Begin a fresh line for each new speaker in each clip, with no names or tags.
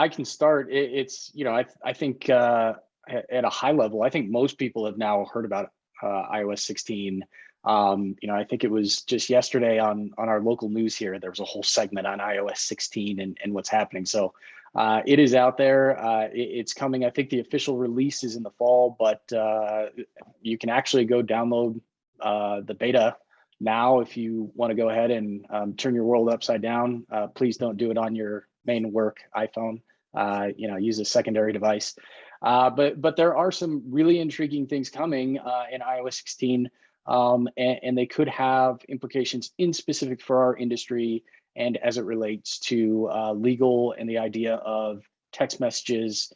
I can start. It's, I think at a high level, I think most people have now heard about iOS 16. I think it was just yesterday on our local news here, there was a whole segment on iOS 16 and what's happening. So it is out there. It's coming. I think the official release is in the fall, but you can actually go download the beta now if you want to go ahead and turn your world upside down. Please don't do it on your main work iPhone. Use a secondary device. But there are some really intriguing things coming in iOS 16, and they could have implications in specific for our industry and as it relates to legal and the idea of text messages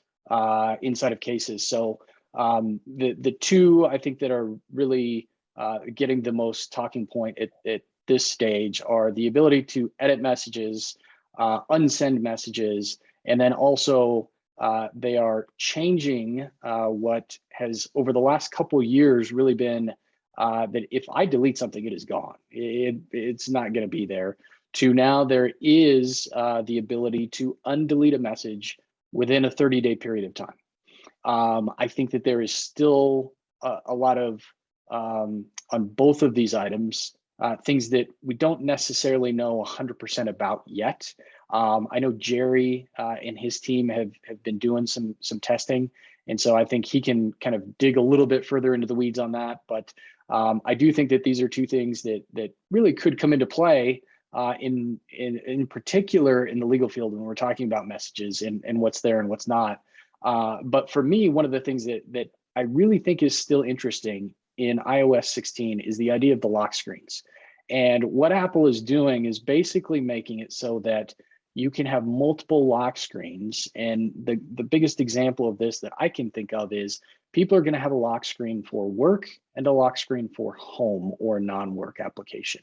inside of cases. So the two I think that are really getting the most talking point at this stage are the ability to edit messages, unsend messages, and then also they are changing what has over the last couple of years really been that if I delete something, it is gone. It's not going to be there. To now there is the ability to undelete a message within a 30-day period of time. I think that there is still a lot of, on both of these items, things that we don't necessarily know 100% about yet. I know Jerry and his team have been doing some testing, and so I think he can kind of dig a little bit further into the weeds on that. But I do think that these are two things that really could come into play in particular in the legal field when we're talking about messages and what's there and what's not. But for me, one of the things that I really think is still interesting in iOS 16 is the idea of the lock screens. And what Apple is doing is basically making it so that you can have multiple lock screens. And the biggest example of this that I can think of is people are going to have a lock screen for work and a lock screen for home or non-work application.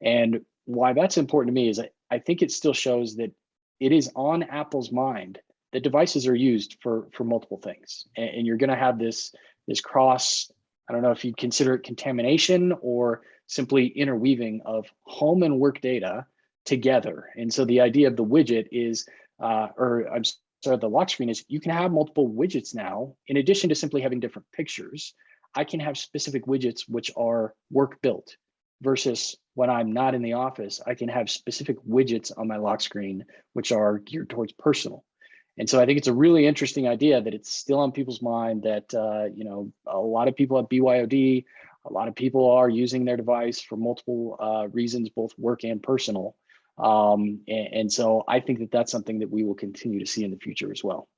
And why that's important to me is I think it still shows that it is on Apple's mind that devices are used for multiple things. And you're going to have this cross, I don't know if you'd consider it contamination or simply interweaving of home and work data together. And so the idea of the widget is, the lock screen is you can have multiple widgets now, in addition to simply having different pictures. I can have specific widgets which are work built versus when I'm not in the office, I can have specific widgets on my lock screen, which are geared towards personal. And so I think it's a really interesting idea that it's still on people's mind that, a lot of people have BYOD, a lot of people are using their device for multiple reasons, both work and personal. And so I think that that's something that we will continue to see in the future as well.